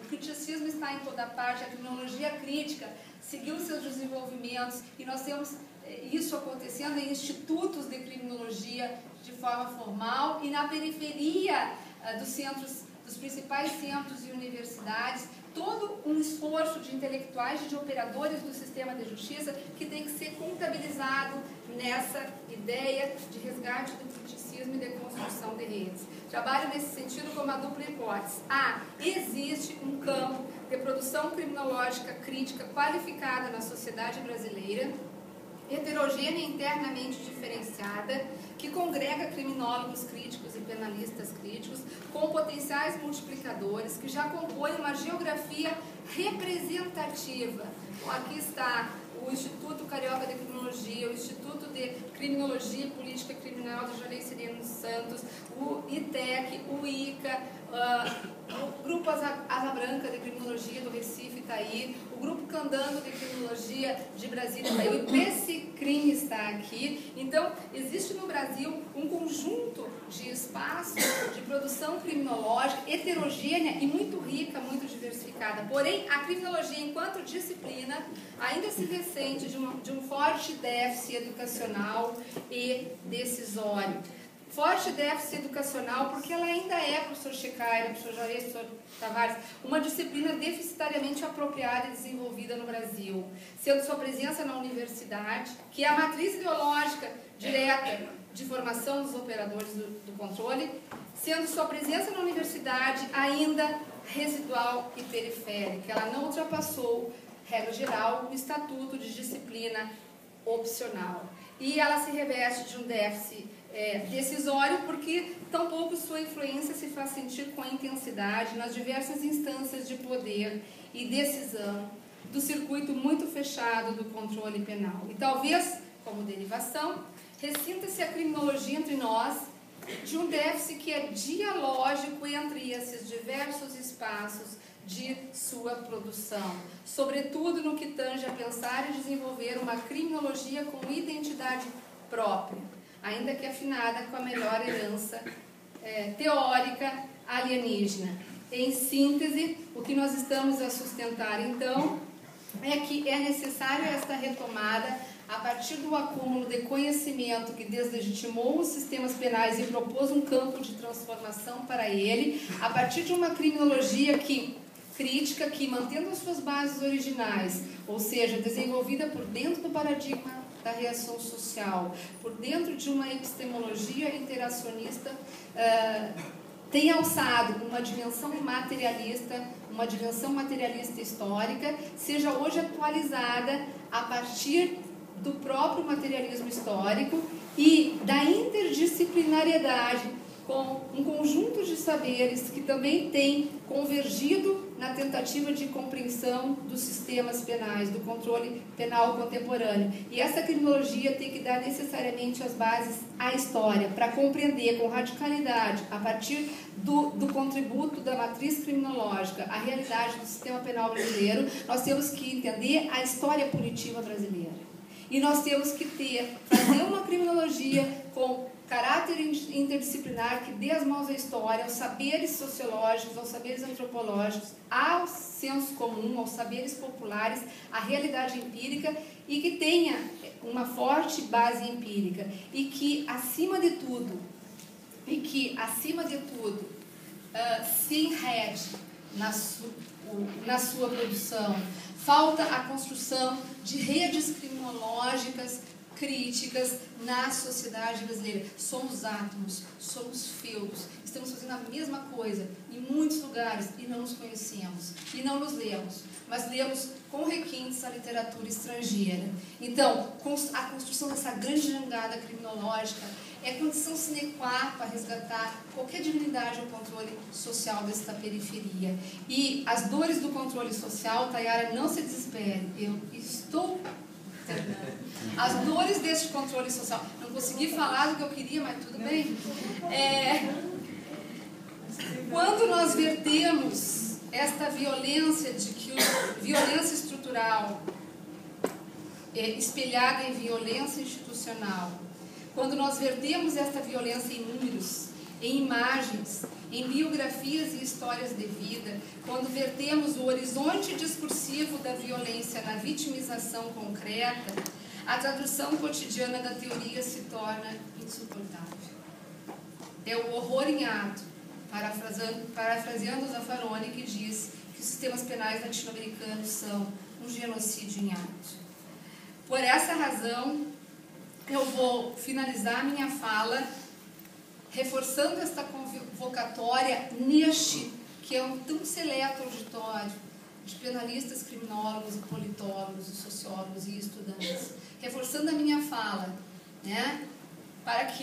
o criticismo está em toda parte, a criminologia crítica seguiu seus desenvolvimentos e nós temos isso acontecendo em institutos de criminologia de forma formal e na periferia dos principais centros e universidades, todo um esforço de intelectuais e de operadores do sistema de justiça que tem que ser contabilizado nessa ideia de resgate do criticismo e de construção de redes. Trabalho nesse sentido como a dupla hipótese. Existe um campo de produção criminológica crítica qualificada na sociedade brasileira, heterogênea e internamente diferenciada, que congrega criminólogos críticos e penalistas críticos, com potenciais multiplicadores, que já compõem uma geografia representativa. Então, aqui está o Instituto Carioca de Criminologia, o Instituto de Criminologia e Política Criminal do Jardim Sereno Santos, o ITEC, o ICA, o Grupo Asa Branca de Criminologia do Recife está aí, o Grupo Candango de Criminologia de Brasília está aí, o IPCCRIM está aqui. Então, existe no Brasil um conjunto de espaços de produção criminológica heterogênea e muito rica, muito diversificada. Porém, a criminologia, enquanto disciplina, ainda se ressente de um forte déficit educacional e decisório. Forte déficit educacional, porque ela ainda é, professor Checaira, professor Jair, professor Tavares, uma disciplina deficitariamente apropriada e desenvolvida no Brasil, sendo sua presença na universidade, que é a matriz ideológica direta de formação dos operadores do controle, sendo sua presença na universidade ainda residual e periférica. Ela não ultrapassou, regra geral, o estatuto de disciplina opcional. E ela se reveste de um déficit decisório, porque tampouco sua influência se faz sentir com a intensidade nas diversas instâncias de poder e decisão do circuito muito fechado do controle penal. E talvez, como derivação, ressinta-se a criminologia entre nós de um déficit que é dialógico entre esses diversos espaços de sua produção, sobretudo no que tange a pensar e desenvolver uma criminologia com identidade própria, ainda que afinada com a melhor herança teórica alienígena. Em síntese, o que nós estamos a sustentar, então, é que é necessária esta retomada a partir do acúmulo de conhecimento que deslegitimou os sistemas penais e propôs um campo de transformação para ele, a partir de uma criminologia crítica que, mantendo as suas bases originais, ou seja, desenvolvida por dentro do paradigma da reação social, por dentro de uma epistemologia interacionista, tem alçado uma dimensão materialista histórica, seja hoje atualizada a partir do próprio materialismo histórico e da interdisciplinariedade com um conjunto de saberes que também tem convergido na tentativa de compreensão dos sistemas penais, do controle penal contemporâneo. E essa criminologia tem que dar necessariamente as bases à história, para compreender com radicalidade, a partir do contributo da matriz criminológica, a realidade do sistema penal brasileiro. Nós temos que entender a história punitiva brasileira. E nós temos que fazer uma criminologia com caráter interdisciplinar que dê as mãos à história, aos saberes sociológicos, aos saberes antropológicos, ao senso comum, aos saberes populares, à realidade empírica, e que tenha uma forte base empírica e que, acima de tudo, se enrede na sua produção. Falta a construção de redes criminológicas críticas na sociedade brasileira. Somos átomos, somos feudos, estamos fazendo a mesma coisa em muitos lugares e não nos conhecemos, e não nos lemos, mas lemos com requintes a literatura estrangeira. Então, a construção dessa grande jangada criminológica é condição sine qua para resgatar qualquer dignidade ao controle social desta periferia. E as dores do controle social, Tayara, não se desespere, eu estou terminando. As dores deste controle social, não consegui falar do que eu queria, mas tudo bem. Quando nós vertemos esta violência violência estrutural espelhada em violência institucional, quando nós vertemos esta violência em números, em imagens, em biografias e histórias de vida, quando vertemos o horizonte discursivo da violência na vitimização concreta, a tradução cotidiana da teoria se torna insuportável. É o horror em ato, parafraseando Zaffaroni, que diz que os sistemas penais latino-americanos são um genocídio em ato. Por essa razão, eu vou finalizar minha fala reforçando esta convocatória neste, que é um tão seleto auditório de penalistas, criminólogos, politólogos, sociólogos e estudantes, reforçando a minha fala, né, para que